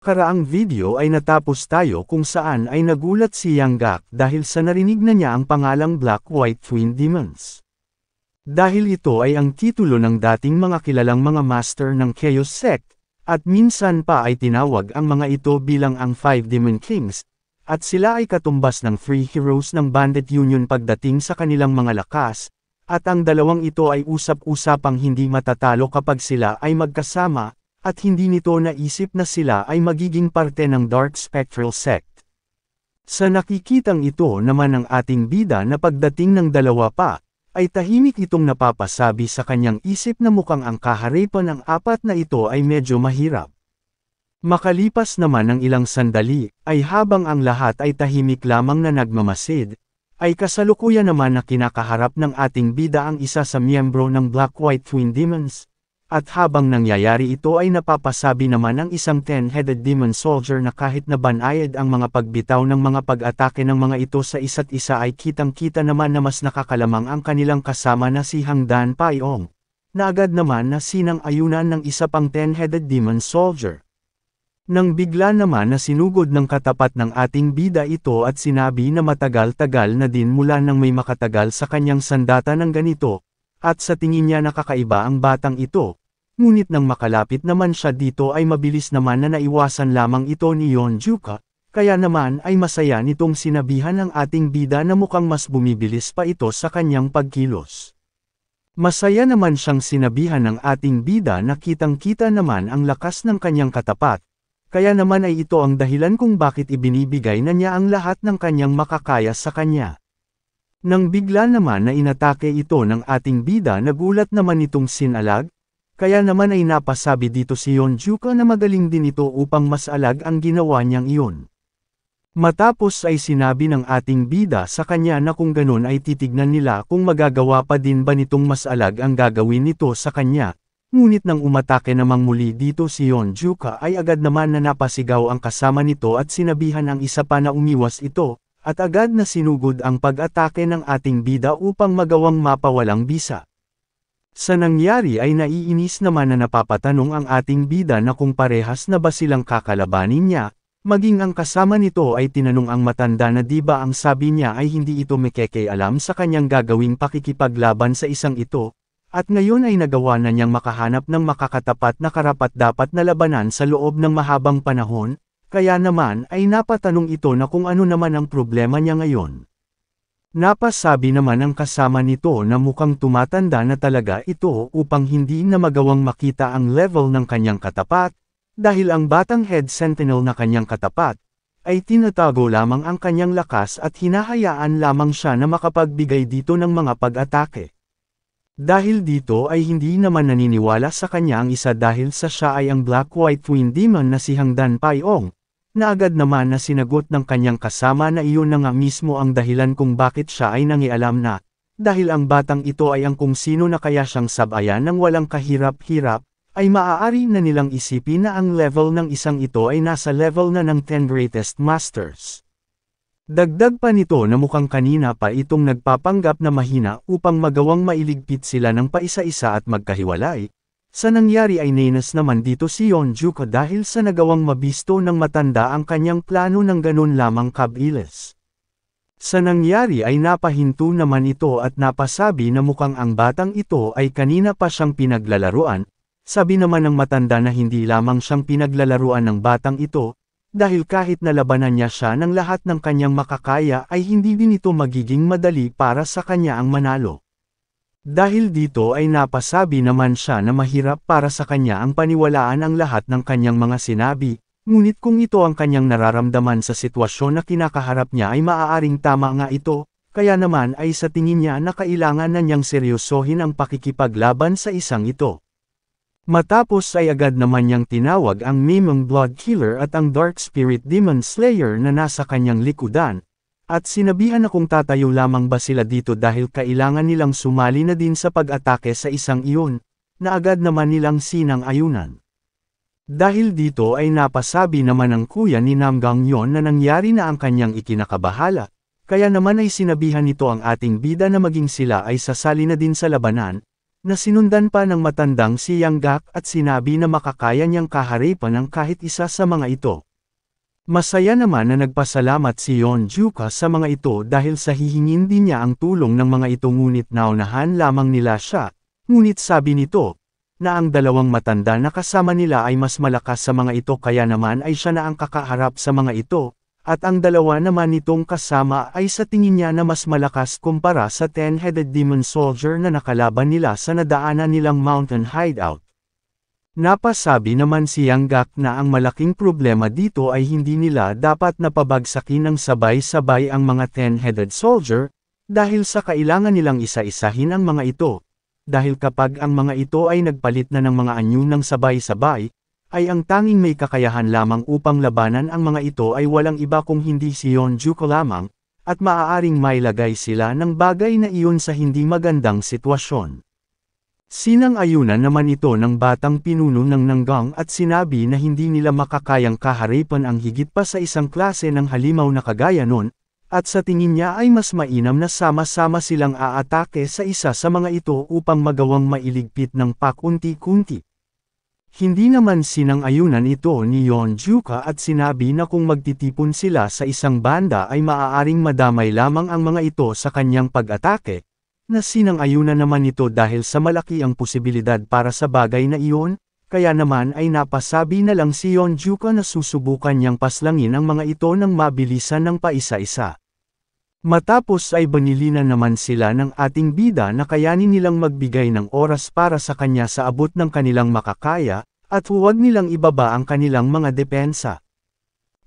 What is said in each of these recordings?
Karaang video ay natapos tayo kung saan ay nagulat si Yang Gak dahil sa narinig na niya ang pangalang Black White Twin Demons. Dahil ito ay ang titulo ng dating mga kilalang mga master ng Chaos Sect, at minsan pa ay tinawag ang mga ito bilang ang Five Demon Kings, at sila ay katumbas ng Three Heroes ng Bandit Union pagdating sa kanilang mga lakas, at ang dalawang ito ay usap-usapang hindi matatalo kapag sila ay magkasama, at hindi nito naisip na sila ay magiging parte ng Dark Spectral Sect. Sa nakikitang ito naman ng ating bida na pagdating ng dalawa pa, ay tahimik itong napapasabi sa kanyang isip na mukhang ang kaharipan ng apat na ito ay medyo mahirap. Makalipas naman ng ilang sandali, ay habang ang lahat ay tahimik lamang na nagmamasid, ay kasalukuyan naman na kinakaharap ng ating bida ang isa sa miyembro ng Black White Twin Demons. At habang nangyayari ito ay napapasabi naman ang isang 10-headed demon soldier na kahit na banayad ang mga pagbitaw ng mga pag-atake ng mga ito sa isa't isa ay kitang-kita naman na mas nakakalamang ang kanilang kasama na si Hangdan Paiyong, na agad naman na sinang-ayunan ng isa pang 10-headed demon soldier. Nang bigla naman na sinugod ng katapat ng ating bida ito at sinabi na matagal-tagal na din mula nang may makatagal sa kanyang sandata ng ganito, at sa tingin niya nakakaiba ang batang ito, ngunit nang makalapit naman siya dito ay mabilis naman na naiwasan lamang ito ni Yeonjuka, kaya naman ay masaya nitong sinabihan ng ating bida na mukhang mas bumibilis pa ito sa kanyang pagkilos. Masaya naman siyang sinabihan ng ating bida na kitang-kita naman ang lakas ng kanyang katapat, kaya naman ay ito ang dahilan kung bakit ibinibigay na niya ang lahat ng kanyang makakaya sa kanya. Nang bigla naman na inatake ito ng ating bida nagulat naman itong sinalag, kaya naman ay napasabi dito si Yeonjuka na magaling din ito upang mas alag ang ginawa niyang iyon. Matapos ay sinabi ng ating bida sa kanya na kung ganun ay titignan nila kung magagawa pa din ba nitong mas alag ang gagawin nito sa kanya, ngunit nang umatake namang muli dito si Yeonjuka ay agad naman na napasigaw ang kasama nito at sinabihan ang isa pa na umiwas ito, at agad na sinugod ang pag-atake ng ating bida upang magawang mapawalang bisa. Sa nangyari ay naiinis naman na napapatanong ang ating bida na kung parehas na ba silang kakalabanin niya, maging ang kasama nito ay tinanong ang matanda na di ba ang sabi niya ay hindi ito alam sa kanyang gagawing pakikipaglaban sa isang ito, at ngayon ay nagawa na niyang makahanap ng makakatapat na karapat-dapat na labanan sa loob ng mahabang panahon. Kaya naman ay napatanong ito na kung ano naman ang problema niya ngayon. Napasabi naman ang kasama nito na mukhang tumatanda na talaga ito upang hindi na magawang makita ang level ng kanyang katapat, dahil ang batang head sentinel na kanyang katapat, ay tinatago lamang ang kanyang lakas at hinahayaan lamang siya na makapagbigay dito ng mga pag-atake. Dahil dito ay hindi naman naniniwala sa kanya ang isa dahil sa siya ay ang Black White Twin Demon na si Hangdan Paiyong, na agad naman na sinagot ng kanyang kasama na iyon na nga mismo ang dahilan kung bakit siya ay nangialam na, dahil ang batang ito ay ang kung sino na kaya siyang sabayan ng walang kahirap-hirap, ay maaari na nilang isipin na ang level ng isang ito ay nasa level na ng 10 Greatest Masters. Dagdag pa nito na mukhang kanina pa itong nagpapanggap na mahina upang magawang mailigpit sila ng paisa-isa at magkahiwalay. Sa nangyari ay nenas naman dito si Yeonjuka dahil sa nagawang mabisto ng matanda ang kanyang plano ng ganun lamang kabilis. Sa nangyari ay napahinto naman ito at napasabi na mukhang ang batang ito ay kanina pa siyang pinaglalaruan, sabi naman ng matanda na hindi lamang siyang pinaglalaruan ng batang ito, dahil kahit nalabanan niya siya ng lahat ng kanyang makakaya ay hindi din ito magiging madali para sa kanya ang manalo. Dahil dito ay napasabi naman siya na mahirap para sa kanya ang paniwalaan ang lahat ng kanyang mga sinabi, ngunit kung ito ang kanyang nararamdaman sa sitwasyon na kinakaharap niya ay maaaring tama nga ito, kaya naman ay sa tingin niya na kailangan na niyang seryosohin ang pakikipaglaban sa isang ito. Matapos ay agad naman niyang tinawag ang Mimong Blood Killer at ang Dark Spirit Demon Slayer na nasa kanyang likudan, at sinabihan na kung tatayo lamang ba sila dito dahil kailangan nilang sumali na din sa pag-atake sa isang iyon, na agad naman nilang sinang-ayunan. Dahil dito ay napasabi naman ng kuya ni Nam Gangyon na nangyari na ang kanyang ikinakabahala, kaya naman ay sinabihan nito ang ating bida na maging sila ay sasali na din sa labanan, na sinundan pa ng matandang si Yanggak at sinabi na makakaya niyang kaharipan ang kahit isa sa mga ito. Masaya naman na nagpasalamat si Yeonjuka sa mga ito dahil sa hihingin din niya ang tulong ng mga ito ngunit naunahan lamang nila siya, ngunit sabi nito, na ang dalawang matanda na kasama nila ay mas malakas sa mga ito kaya naman ay siya na ang kakaharap sa mga ito, at ang dalawa naman nitong kasama ay sa tingin niya na mas malakas kumpara sa 10-headed demon soldier na nakalaban nila sa nadaanan nilang mountain hideout. Napasabi naman si Yanggak na ang malaking problema dito ay hindi nila dapat napabagsakin ng sabay-sabay ang mga 10-headed soldier, dahil sa kailangan nilang isa-isahin ang mga ito. Dahil kapag ang mga ito ay nagpalit na ng mga anyo ng sabay-sabay, ay ang tanging may kakayahan lamang upang labanan ang mga ito ay walang iba kung hindi si Yeonjuka lamang, at maaaring mailagay sila ng bagay na iyon sa hindi magandang sitwasyon. Sinang-ayunan naman ito ng batang pinuno ng Nanggang at sinabi na hindi nila makakayang kaharipan ang higit pa sa isang klase ng halimaw na kagaya nun, at sa tingin niya ay mas mainam na sama-sama silang aatake sa isa sa mga ito upang magawang mailigpit ng pakunti-kunti. Hindi naman sinang-ayunan ito ni Yeonjuka at sinabi na kung magtitipon sila sa isang banda ay maaaring madamay lamang ang mga ito sa kanyang pag-atake, na sinang-ayunan naman ito dahil sa malaki ang posibilidad para sa bagay na iyon, kaya naman ay napasabi na lang si Yeonjuka na susubukan niyang paslangin ang mga ito ng mabilisan ng paisa-isa. Matapos ay banilinan naman sila ng ating bida na kayanin nilang magbigay ng oras para sa kanya sa abot ng kanilang makakaya, at huwag nilang ibaba ang kanilang mga depensa.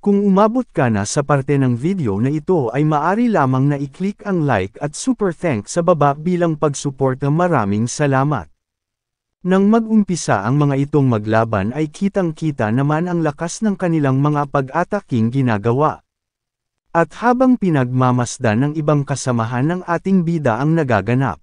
Kung umabot ka na sa parte ng video na ito ay maaari lamang na i-click ang like at super thanks sa baba bilang pagsuporta. Maraming salamat. Nang mag-umpisa ang mga itong maglaban ay kitang-kita naman ang lakas ng kanilang mga pag-ataking ginagawa. At habang pinagmamasdan ng ibang kasamahan ng ating bida ang nagaganap,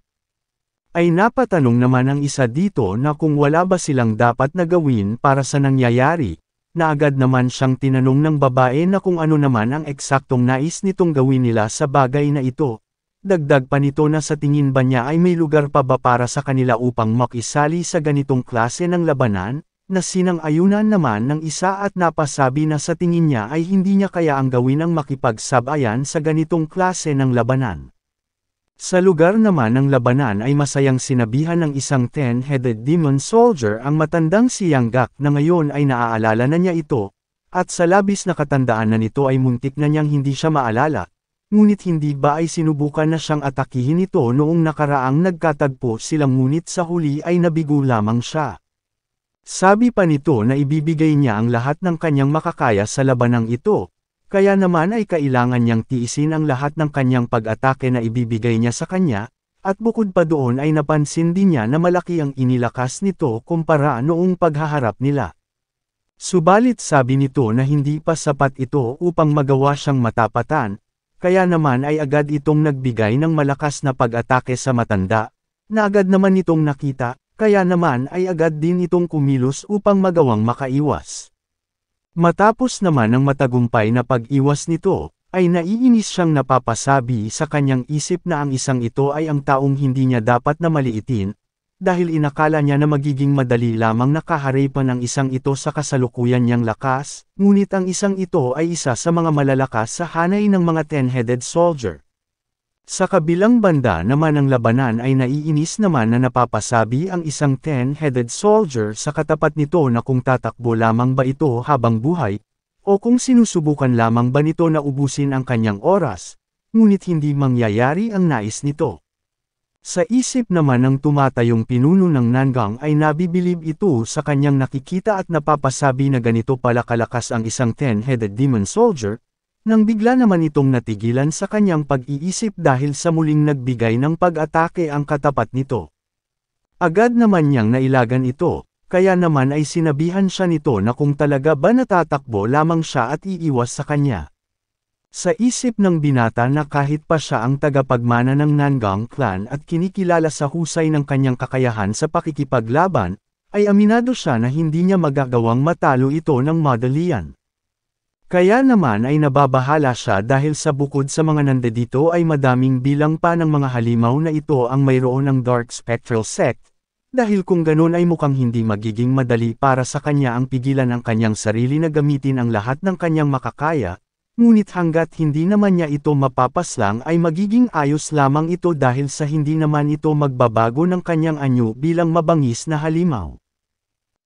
ay napatanong naman ang isa dito na kung wala ba silang dapat na gawin para sa nangyayari, na agad naman siyang tinanong ng babae na kung ano naman ang eksaktong nais nitong gawin nila sa bagay na ito. Dagdag pa nito na sa tingin ba niya ay may lugar pa ba para sa kanila upang makisali sa ganitong klase ng labanan, na sinang-ayunan naman ng isa at napasabi na sa tingin niya ay hindi niya kaya ang gawin ang makipagsabayan sa ganitong klase ng labanan. Sa lugar naman ng labanan ay masayang sinabihan ng isang 10-headed demon soldier ang matandang si Yanggak na ngayon ay naaalala na niya ito, at sa labis na katandaan na nito ay muntik na niyang hindi siya maalala, ngunit hindi ba ay sinubukan na siyang atakihin ito noong nakaraang nagkatagpo silang ngunit sa huli ay nabigo lamang siya. Sabi pa nito na ibibigay niya ang lahat ng kanyang makakaya sa labanang ito. Kaya naman ay kailangan niyang tiisin ang lahat ng kanyang pag-atake na ibibigay niya sa kanya, at bukod pa doon ay napansin din niya na malaki ang inilakas nito kumpara noong paghaharap nila. Subalit sabi nito na hindi pa sapat ito upang magawa siyang matapatan, kaya naman ay agad itong nagbigay ng malakas na pag-atake sa matanda, na agad naman itong nakita, kaya naman ay agad din itong kumilos upang magawang makaiwas. Matapos naman ang matagumpay na pag-iwas nito, ay naiinis siyang napapasabi sa kanyang isip na ang isang ito ay ang taong hindi niya dapat na maliitin, dahil inakala niya na magiging madali lamang nakaharipan ang isang ito sa kasalukuyan niyang lakas, ngunit ang isang ito ay isa sa mga malalakas sa hanay ng mga 10-headed soldier. Sa kabilang banda naman ng labanan ay naiinis naman na napapasabi ang isang 10-headed soldier sa katapat nito na kung tatakbo lamang ba ito habang buhay, o kung sinusubukan lamang ba nito na ubusin ang kanyang oras, ngunit hindi mangyayari ang nais nito. Sa isip naman ng tumatayong pinuno ng Nanggang ay nabibilib ito sa kanyang nakikita at napapasabi na ganito pala kalakas ang isang 10-headed demon soldier, nang bigla naman itong natigilan sa kanyang pag-iisip dahil sa muling nagbigay ng pag-atake ang katapat nito. Agad naman niyang nailagan ito, kaya naman ay sinabihan siya nito na kung talaga ba natatakbo lamang siya at iiwas sa kanya. Sa isip ng binata na kahit pa siya ang tagapagmana ng Nanggang clan at kinikilala sa husay ng kanyang kakayahan sa pakikipaglaban, ay aminado siya na hindi niya magagawang matalo ito ng madalian. Kaya naman ay nababahala siya dahil sa bukod sa mga nandito ay madaming bilang pa ng mga halimaw na ito ang mayroon ng Dark Spectral Sect, dahil kung ganun ay mukhang hindi magiging madali para sa kanya ang pigilan ang kanyang sarili na gamitin ang lahat ng kanyang makakaya, ngunit hanggat hindi naman niya ito mapapaslang ay magiging ayos lamang ito dahil sa hindi naman ito magbabago ng kanyang anyo bilang mabangis na halimaw.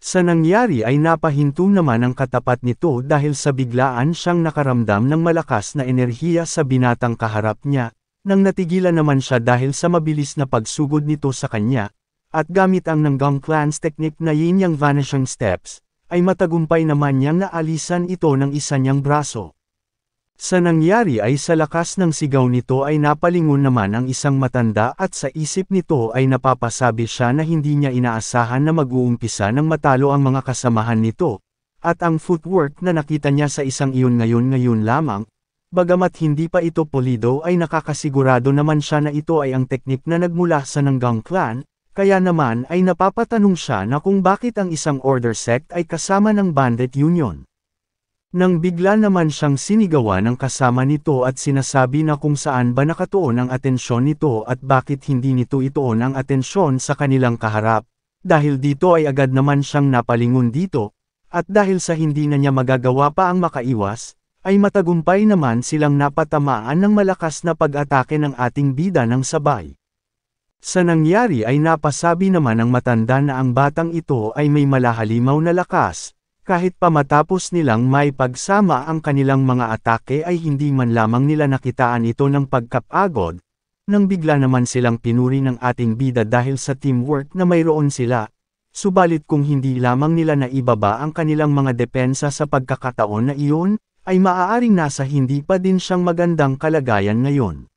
Sa nangyari ay napahinto naman ang katapat nito dahil sa biglaan siyang nakaramdam ng malakas na enerhiya sa binatang kaharap niya, nang natigilan naman siya dahil sa mabilis na pagsugod nito sa kanya, at gamit ang Nanggong Clan's technique na Yin Yang Vanishing Steps, ay matagumpay naman niyang naalisan ito ng isa niyang braso. Sa nangyari ay sa lakas ng sigaw nito ay napalingon naman ang isang matanda at sa isip nito ay napapasabi siya na hindi niya inaasahan na mag-uumpisa ng matalo ang mga kasamahan nito, at ang footwork na nakita niya sa isang iyon ngayon lamang, bagamat hindi pa ito polido ay nakakasigurado naman siya na ito ay ang teknik na nagmula sa Nanggong Clan, kaya naman ay napapatanong siya na kung bakit ang isang order sect ay kasama ng bandit union. Nang bigla naman siyang sinigawan ng kasama nito at sinasabi na kung saan ba nakatuon ang atensyon nito at bakit hindi nito ituon ang atensyon sa kanilang kaharap, dahil dito ay agad naman siyang napalingon dito, at dahil sa hindi na niya magagawa pa ang makaiwas, ay matagumpay naman silang napatamaan ng malakas na pag-atake ng ating bida ng sabay. Sa nangyari ay napasabi naman ng matanda na ang batang ito ay may malahalimaw na lakas, kahit pa matapos nilang may pagsama ang kanilang mga atake ay hindi man lamang nila nakitaan ito ng pagkapagod, nang bigla naman silang pinuri ng ating bida dahil sa teamwork na mayroon sila, subalit kung hindi lamang nila naibaba ang kanilang mga depensa sa pagkakataon na iyon, ay maaaring nasa hindi pa din siyang magandang kalagayan ngayon.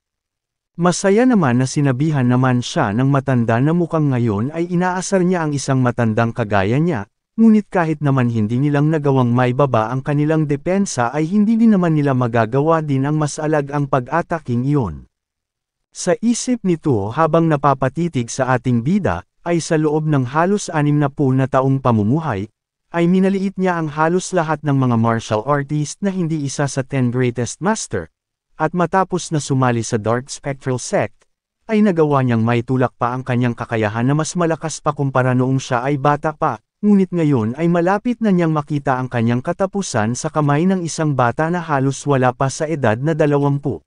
Masaya naman na sinabihan naman siya ng matanda na mukhang ngayon ay inaasar niya ang isang matandang kagaya niya, ngunit kahit naman hindi nilang nagawang maibaba ang kanilang depensa ay hindi din naman nila magagawa din ang mas alagang pag-ataking iyon. Sa isip nito habang napapatitig sa ating bida, ay sa loob ng halos 60 na taong pamumuhay, ay minaliit niya ang halos lahat ng mga martial artist na hindi isa sa 10 greatest master. At matapos na sumali sa Dark Spectral Sect, ay nagawa niyang maitulak pa ang kanyang kakayahan na mas malakas pa kumpara noong siya ay bata pa, ngunit ngayon ay malapit na niyang makita ang kanyang katapusan sa kamay ng isang bata na halos wala pa sa edad na 20.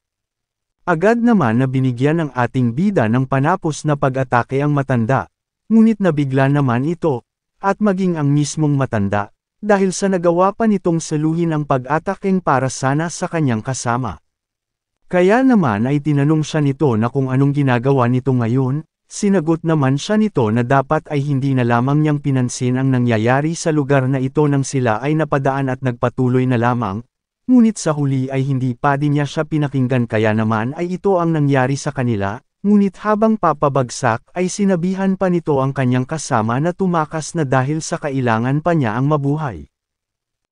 Agad naman na binigyan ng ating bida ng panapos na pag-atake ang matanda, ngunit nabigla naman ito, at maging ang mismong matanda, dahil sa nagawa pa nitong saluhin ang pag-ataking para sana sa kanyang kasama. Kaya naman ay tinanong siya nito na kung anong ginagawa nito ngayon, sinagot naman siya nito na dapat ay hindi na lamang niyang pinansin ang nangyayari sa lugar na ito nang sila ay napadaan at nagpatuloy na lamang, ngunit sa huli ay hindi pa din niya siya pinakinggan kaya naman ay ito ang nangyari sa kanila, ngunit habang papabagsak ay sinabihan pa nito ang kanyang kasama na tumakas na dahil sa kailangan pa niya ang mabuhay.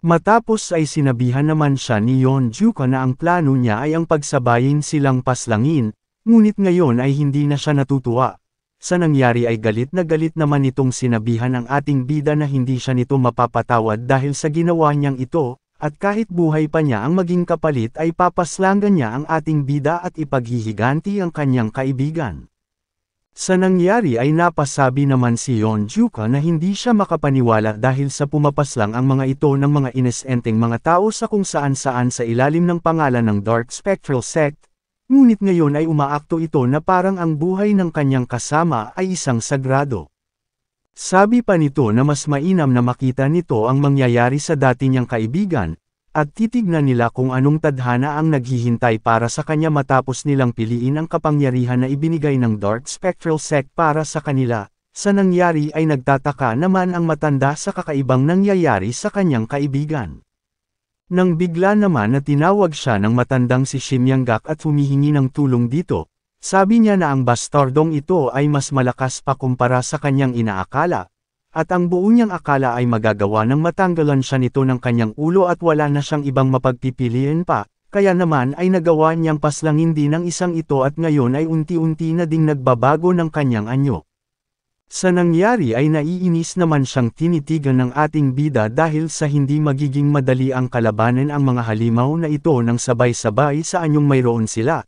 Matapos ay sinabihan naman siya ni Yeonjuka na ang plano niya ay ang pagsabayin silang paslangin, ngunit ngayon ay hindi na siya natutuwa. Sa nangyari ay galit naman itong sinabihan ang ating bida na hindi siya nito mapapatawad dahil sa ginawa niyang ito, at kahit buhay pa niya ang maging kapalit ay papaslangan niya ang ating bida at ipaghihiganti ang kanyang kaibigan. Sa nangyari ay napasabi naman si Yeonjuka na hindi siya makapaniwala dahil sa pumapaslang ang mga ito ng mga inesenteng mga tao sa kung saan-saan sa ilalim ng pangalan ng Dark Spectral Sect, ngunit ngayon ay umaakto ito na parang ang buhay ng kanyang kasama ay isang sagrado. Sabi pa nito na mas mainam na makita nito ang mangyayari sa dati niyang kaibigan, at titignan nila kung anong tadhana ang naghihintay para sa kanya matapos nilang piliin ang kapangyarihan na ibinigay ng Dark Spectral Sect para sa kanila. Sa nangyari ay nagtataka naman ang matanda sa kakaibang nangyayari sa kanyang kaibigan. Nang bigla naman na tinawag siya ng matandang si Shimyanggak at humihingi ng tulong dito, sabi niya na ang bastardong ito ay mas malakas pa kumpara sa kanyang inaakala, at ang buo niyang akala ay magagawa ng matanggalan siya nito ng kanyang ulo at wala na siyang ibang mapagpipilian pa, kaya naman ay nagawa niyang paslangin din ang isang ito at ngayon ay unti-unti na ding nagbabago ng kanyang anyo. Sa nangyari ay naiinis naman siyang tinitigan ng ating bida dahil sa hindi magiging madali ang kalabanan ang mga halimaw na ito ng sabay-sabay sa anyong mayroon sila.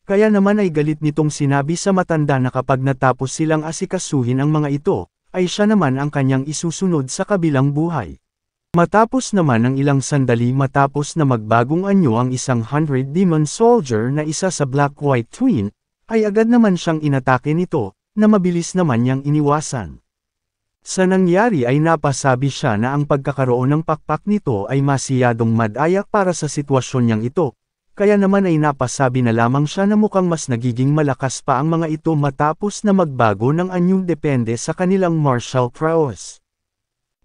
Kaya naman ay galit nitong sinabi sa matanda na kapag natapos silang asikasuhin ang mga ito, ay siya naman ang kanyang isusunod sa kabilang buhay. Matapos naman ng ilang sandali matapos na magbagong anyo ang isang 100 Demon Soldier na isa sa Black-White Twin, ay agad naman siyang inatake nito, na mabilis naman niyang iniwasan. Sa nangyari ay napasabi siya na ang pagkakaroon ng pakpak nito ay masyadong madayak para sa sitwasyon niyang ito, kaya naman ay napasabi na lamang siya na mukhang mas nagiging malakas pa ang mga ito matapos na magbago ng anyo depende sa kanilang martial prowess.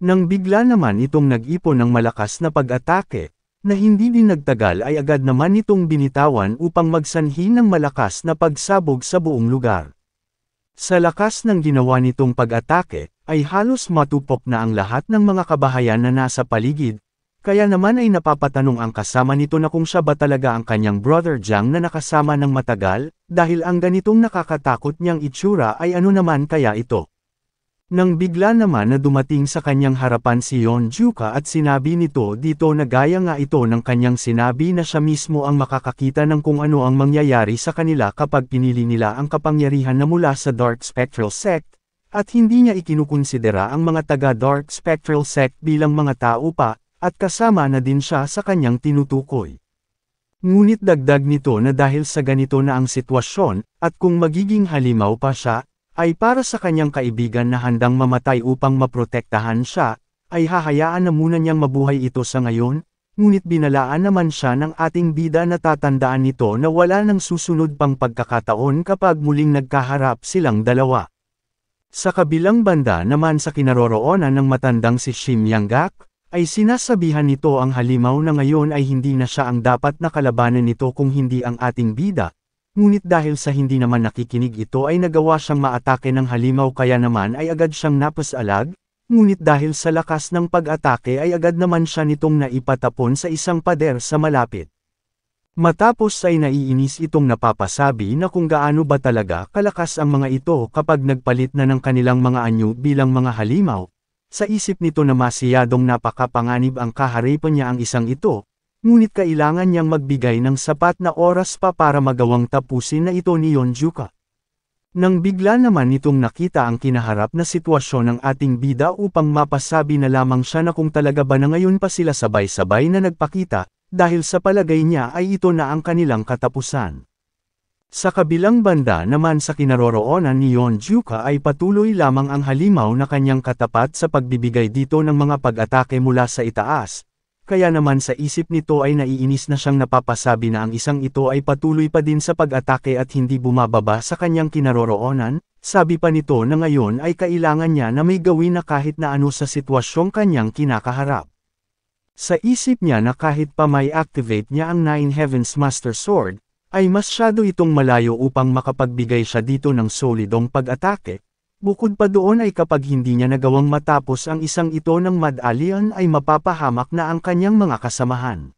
Nang bigla naman itong nag-ipon ng malakas na pag-atake, na hindi din nagtagal ay agad naman itong binitawan upang magsanhi ng malakas na pagsabog sa buong lugar. Sa lakas ng ginawa nitong pag-atake, ay halos matupok na ang lahat ng mga kabahayan na nasa paligid, kaya naman ay napapatanong ang kasama nito na kung siya ba talaga ang kanyang brother Jiang na nakasama ng matagal, dahil ang ganitong nakakatakot niyang itsura ay ano naman kaya ito. Nang bigla naman na dumating sa kanyang harapan si Yonjuka at sinabi nito dito na gaya nga ito ng kanyang sinabi na siya mismo ang makakakita ng kung ano ang mangyayari sa kanila kapag pinili nila ang kapangyarihan na mula sa Dark Spectral Sect, at hindi niya ikinukonsidera ang mga taga-Dark Spectral Sect bilang mga tao pa, at kasama na din siya sa kanyang tinutukoy. Ngunit dagdag nito na dahil sa ganito na ang sitwasyon, at kung magiging halimaw pa siya, ay para sa kanyang kaibigan na handang mamatay upang maprotektahan siya, ay hahayaan na muna niyang mabuhay ito sa ngayon, ngunit binalaan naman siya ng ating bida na tatandaan nito na wala nang susunod pang pagkakataon kapag muling nagkaharap silang dalawa. Sa kabilang banda naman sa kinaroroonan ng matandang si Shim Yanggak, ay sinasabihan nito ang halimaw na ngayon ay hindi na siya ang dapat na kalabanan nito kung hindi ang ating bida. Ngunit dahil sa hindi naman nakikinig ito ay nagawa siyang maatake ng halimaw kaya naman ay agad siyang napasalag, ngunit dahil sa lakas ng pag-atake ay agad naman siya nitong naipatapon sa isang pader sa malapit. Matapos ay naiinis itong napapasabi na kung gaano ba talaga kalakas ang mga ito kapag nagpalit na ng kanilang mga anyo bilang mga halimaw. Sa isip nito na masyadong napakapanganib ang kaharipan niya ang isang ito, ngunit kailangan niyang magbigay ng sapat na oras pa para magawang tapusin na ito ni Yonjuka. Nang bigla naman itong nakita ang kinaharap na sitwasyon ng ating bida upang mapasabi na lamang siya na kung talaga ba na ngayon pa sila sabay-sabay na nagpakita, dahil sa palagay niya ay ito na ang kanilang katapusan. Sa kabilang banda naman sa kinaroroonan ni Yonjuka ay patuloy lamang ang halimaw na kanyang katapat sa pagbibigay dito ng mga pag-atake mula sa itaas, kaya naman sa isip nito ay naiinis na siyang napapasabi na ang isang ito ay patuloy pa din sa pag-atake at hindi bumababa sa kanyang kinaroroonan, sabi pa nito na ngayon ay kailangan niya na may gawin na kahit na ano sa sitwasyong kanyang kinakaharap. Sa isip niya na kahit pa may activate niya ang Nine Heavens Master Sword, ay masyado itong malayo upang makapagbigay siya dito ng solidong pag-atake. Bukod pa doon ay kapag hindi niya nagawang matapos ang isang ito ng Mad Alien ay mapapahamak na ang kanyang mga kasamahan.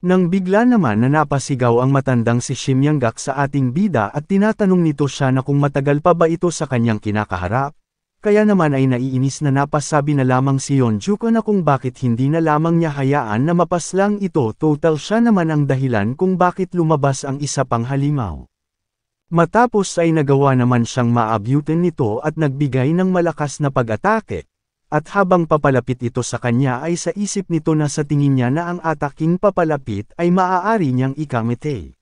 Nang bigla naman na napasigaw ang matandang si Shim Yanggak sa ating bida at tinatanong nito siya na kung matagal pa ba ito sa kanyang kinakaharap, kaya naman ay naiinis na napasabi na lamang si Yonjuka na kung bakit hindi na lamang niya hayaan na mapaslang ito total siya naman ang dahilan kung bakit lumabas ang isa pang halimaw. Matapos ay nagawa naman siyang maabutin nito at nagbigay ng malakas na pag-atake, at habang papalapit ito sa kanya ay sa isip nito na sa tingin niya na ang ataking papalapit ay maaari niyang ikamete.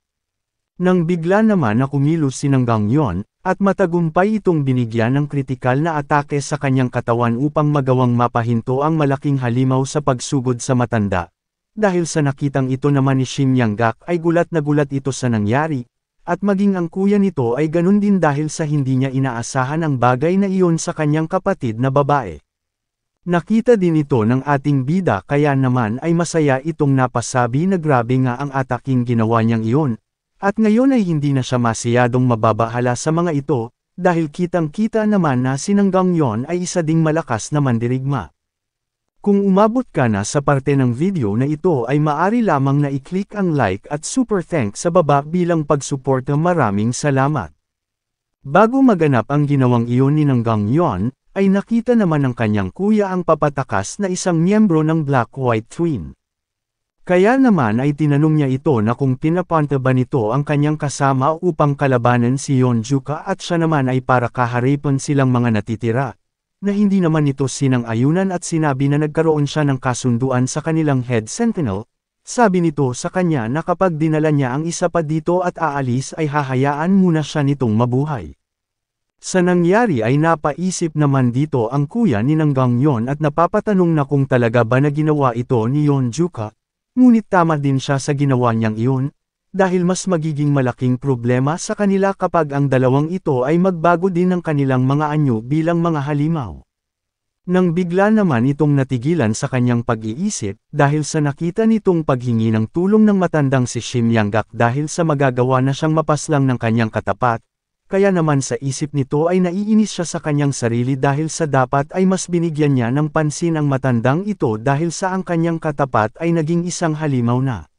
Nang bigla naman na kumilos si Gangyon, at matagumpay itong binigyan ng kritikal na atake sa kanyang katawan upang magawang mapahinto ang malaking halimaw sa pagsugod sa matanda. Dahil sa nakitang ito naman ni Shim Yanggak ay gulat na gulat ito sa nangyari, at maging ang kuya nito ay ganun din dahil sa hindi niya inaasahan ang bagay na iyon sa kanyang kapatid na babae. Nakita din ito ng ating bida kaya naman ay masaya itong napasabi na grabe nga ang ataking ginawa niyang iyon. At ngayon ay hindi na siya masyadong mababahala sa mga ito, dahil kitang-kita naman na si Gangyon ay isa ding malakas na mandirigma. Kung umabot ka na sa parte ng video na ito ay maaari lamang na i-click ang like at super thanks sa baba bilang pagsuporta. Maraming salamat. Bago maganap ang ginawang iyon ni Gangyon, ay nakita naman ng kanyang kuya ang papatakas na isang miyembro ng Black-White Twin. Kaya naman ay tinanong niya ito na kung pinapanta ba nito ang kanyang kasama upang kalabanan si Yonjuka at siya naman ay para kaharipan silang mga natitira. na hindi naman ito sinang-ayunan at sinabi na nagkaroon siya ng kasunduan sa kanilang head sentinel. Sabi nito sa kanya na kapag dinala niya ang isa pa dito at aalis ay hahayaan muna siya nitong mabuhay. Sa nangyari ay napaisip naman dito ang kuya ni Nang Gangyon at napapatanong na kung talaga ba na ginawa ito ni Yeonjuka, ngunit tama din siya sa ginawa niyang iyon, dahil mas magiging malaking problema sa kanila kapag ang dalawang ito ay magbago din ng kanilang mga anyo bilang mga halimaw. Nang bigla naman itong natigilan sa kanyang pag-iisip dahil sa nakita nitong paghingi ng tulong ng matandang si Shim Yanggak dahil sa magagawa na siyang mapaslang ng kanyang katapat. Kaya naman sa isip nito ay naiinis siya sa kanyang sarili dahil sa dapat ay mas binigyan niya ng pansin ang matandang ito dahil sa ang kanyang katapat ay naging isang halimaw na.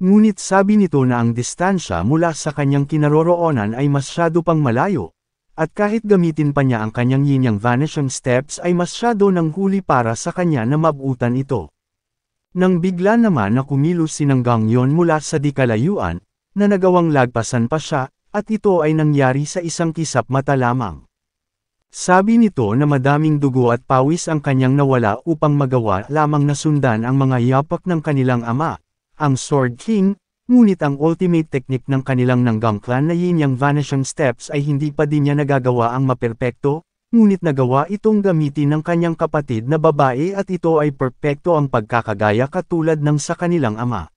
Ngunit sabi nito na ang distansya mula sa kanyang kinaroroonan ay masyado pang malayo, at kahit gamitin pa niya ang kanyang yin-yang vanishing steps ay masyado ng huli para sa kanya na mabutan ito. Nang bigla naman na kumilos si Nang Gangyon mula sa di kalayuan, na nagawang lagpasan pa siya, at ito ay nangyari sa isang kisap mata lamang. Sabi nito na madaming dugo at pawis ang kanyang nawala upang magawa lamang na sundan ang mga yapak ng kanilang ama, ang Sword King, ngunit ang ultimate technique ng kanilang Nanggang clan na yin-yang vanishing steps ay hindi pa din niya nagagawa ang maperpekto, ngunit nagawa itong gamitin ng kanyang kapatid na babae at ito ay perpekto ang pagkakagaya katulad ng sa kanilang ama.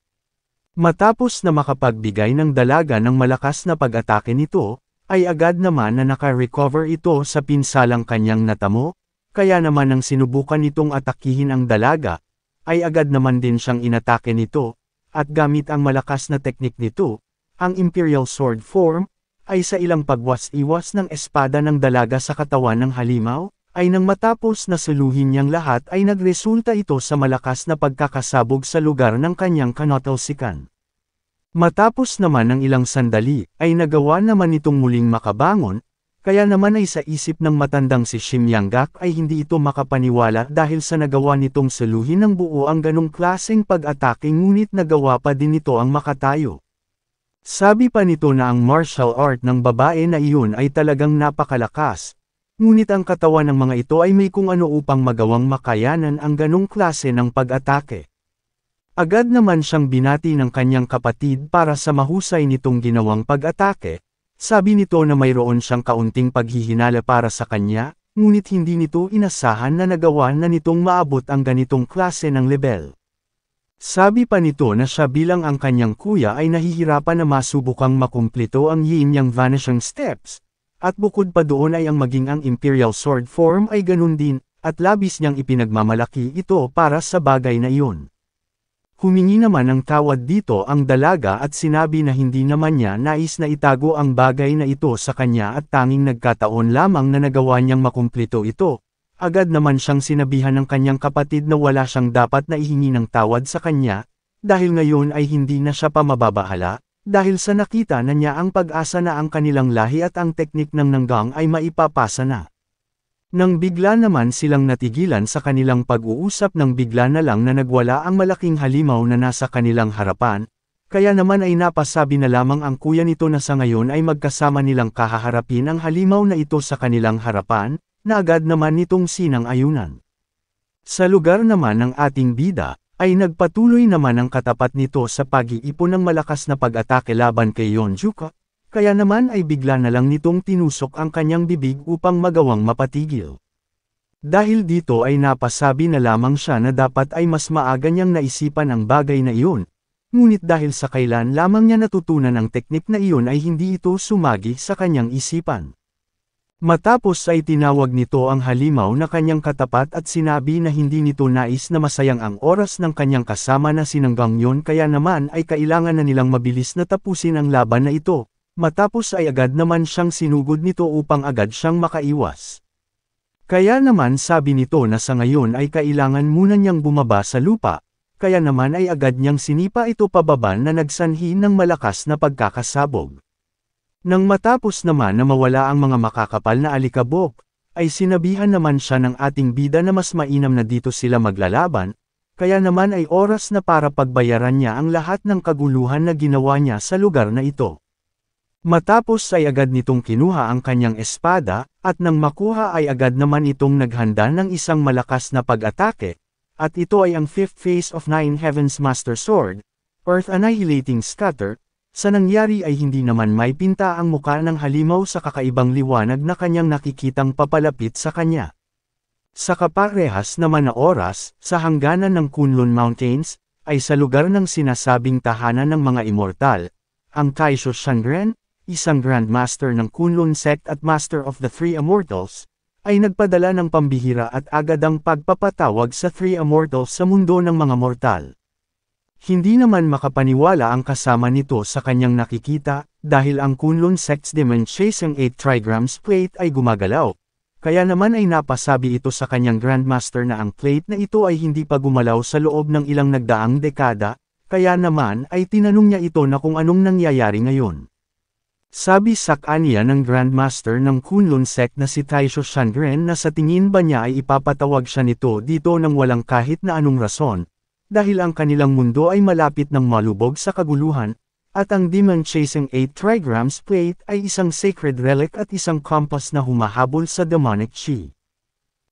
Matapos na makapagbigay ng dalaga ng malakas na pag-atake nito, ay agad naman na naka-recover ito sa pinsalang kanyang natamo, kaya naman nang sinubukan nitong atakihin ang dalaga, ay agad naman din siyang inatake nito, at gamit ang malakas na teknik nito, ang Imperial Sword Form, ay sa ilang pagwas-iwas ng espada ng dalaga sa katawan ng halimaw, ay nang matapos na suluhin niyang lahat ay nagresulta ito sa malakas na pagkakasabog sa lugar ng kanyang kanotalsikan. Matapos naman ng ilang sandali, ay nagawa naman itong muling makabangon, kaya naman ay sa isip ng matandang si Shim Yanggak ay hindi ito makapaniwala dahil sa nagawa nitong suluhin ng buo ang ganong klaseng pag-atake ngunit nagawa pa din nito ang makatayo. Sabi pa nito na ang martial art ng babae na iyon ay talagang napakalakas. Ngunit ang katawan ng mga ito ay may kung ano upang magawang makayanan ang ganong klase ng pag-atake. Agad naman siyang binati ng kanyang kapatid para sa mahusay nitong ginawang pag-atake. Sabi nito na mayroon siyang kaunting paghihinala para sa kanya, ngunit hindi nito inasahan na nagawa na nitong maabot ang ganitong klase ng level. Sabi pa nito na siya bilang ang kanyang kuya ay nahihirapan na masubukang makumplito ang yin-yang vanishing steps. At bukod pa doon ay ang maging ang Imperial Sword Form ay ganun din, at labis niyang ipinagmamalaki ito para sa bagay na iyon. Humingi naman ng tawad dito ang dalaga at sinabi na hindi naman niya nais na itago ang bagay na ito sa kanya at tanging nagkataon lamang na nagawa niyang makumplito ito. Agad naman siyang sinabihan ng kanyang kapatid na wala siyang dapat na ihingi ng tawad sa kanya, dahil ngayon ay hindi na siya pa mababahala. Dahil sa nakita na niya ang pag-asa na ang kanilang lahi at ang teknik ng Nanggang ay maipapasa na. Nang bigla naman silang natigilan sa kanilang pag-uusap nang bigla na lang na nagwala ang malaking halimaw na nasa kanilang harapan, kaya naman ay napasabi na lamang ang kuya nito na sa ngayon ay magkasama nilang kahaharapin ang halimaw na ito sa kanilang harapan, na agad naman nitong sinang-ayunan. Sa lugar naman ng ating bida, ay nagpatuloy naman ang katapat nito sa pag-iipon ng malakas na pag-atake laban kay Yeonjuka, kaya naman ay bigla na lang nitong tinusok ang kanyang bibig upang magawang mapatigil. Dahil dito ay napasabi na lamang siya na dapat ay mas maaga niyang naisipan ang bagay na iyon, ngunit dahil sa kailan lamang niya natutunan ang teknik na iyon ay hindi ito sumagi sa kanyang isipan. Matapos ay tinawag nito ang halimaw na kanyang katapat at sinabi na hindi nito nais na masayang ang oras ng kanyang kasama na si Nang Gangyon kaya naman ay kailangan na nilang mabilis na tapusin ang laban na ito, matapos ay agad naman siyang sinugod nito upang agad siyang makaiwas. Kaya naman sabi nito na sa ngayon ay kailangan muna niyang bumaba sa lupa, kaya naman ay agad niyang sinipa ito pababa na nagsanhi ng malakas na pagkakasabog. Nang matapos naman na mawala ang mga makakapal na alikabok, ay sinabihan naman siya ng ating bida na mas mainam na dito sila maglalaban, kaya naman ay oras na para pagbayaran niya ang lahat ng kaguluhan na ginawa niya sa lugar na ito. Matapos ay agad nitong kinuha ang kanyang espada, at nang makuha ay agad naman itong naghanda ng isang malakas na pag-atake, at ito ay ang Fifth Phase of Nine Heavens Master Sword, Earth Annihilating Scatter. Sa nangyari ay hindi naman may pinta ang muka ng halimaw sa kakaibang liwanag na kanyang nakikitang papalapit sa kanya. Sa kaparehas naman na oras, sa hangganan ng Kunlun Mountains, ay sa lugar ng sinasabing tahanan ng mga immortal, ang Taisho Shanren, isang Grandmaster ng Kunlun Sect at Master of the Three Immortals, ay nagpadala ng pambihira at agadang pagpapatawag sa Three Immortals sa mundo ng mga mortal. Hindi naman makapaniwala ang kasama nito sa kanyang nakikita, dahil ang Kunlun Sect's Demon Chasing 8 Trigrams plate ay gumagalaw. Kaya naman ay napasabi ito sa kanyang Grandmaster na ang plate na ito ay hindi pa gumalaw sa loob ng ilang nagdaang dekada, kaya naman ay tinanong niya ito na kung anong nangyayari ngayon. Sabi sa kanya ng Grandmaster ng Kunlun Sect na si Taisho Shanren na sa tingin ba niya ay ipapatawag siya nito dito nang walang kahit na anong rason, dahil ang kanilang mundo ay malapit ng malubog sa kaguluhan, at ang Demon Chasing 8 Trigrams plate ay isang sacred relic at isang compass na humahabol sa demonic chi.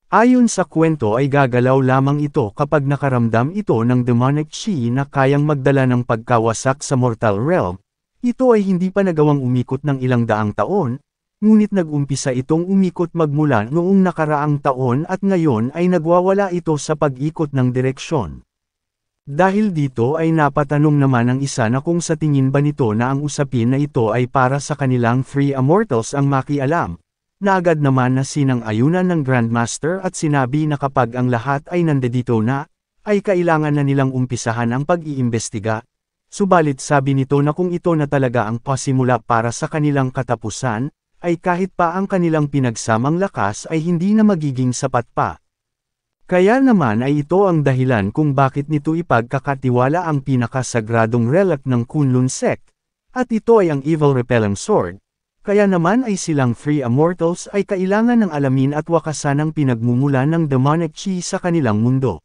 Ayon sa kwento ay gagalaw lamang ito kapag nakaramdam ito ng demonic chi na kayang magdala ng pagkawasak sa mortal realm. Ito ay hindi pa nagawang umikot ng ilang daang taon, ngunit nag-umpisa itong umikot magmula noong nakaraang taon at ngayon ay nagwawala ito sa pag-ikot ng direksyon. Dahil dito ay napatanong naman ang isa na kung sa tingin ba nito na ang usapin na ito ay para sa kanilang Three Immortals ang makialam, na agad naman na sinang-ayunan ng Grandmaster at sinabi na kapag ang lahat ay nandito na, ay kailangan na nilang umpisahan ang pag-iimbestiga. Subalit sabi nito na kung ito na talaga ang pasimula para sa kanilang katapusan, ay kahit pa ang kanilang pinagsamang lakas ay hindi na magiging sapat pa. Kaya naman ay ito ang dahilan kung bakit nito ipagkakatiwala ang pinakasagradong relic ng Kunlun Sect, at ito ay ang Evil Repelling Sword. Kaya naman ay silang Three Immortals ay kailangan ng alamin at wakasan ang pinagmumula ng demonic chi sa kanilang mundo.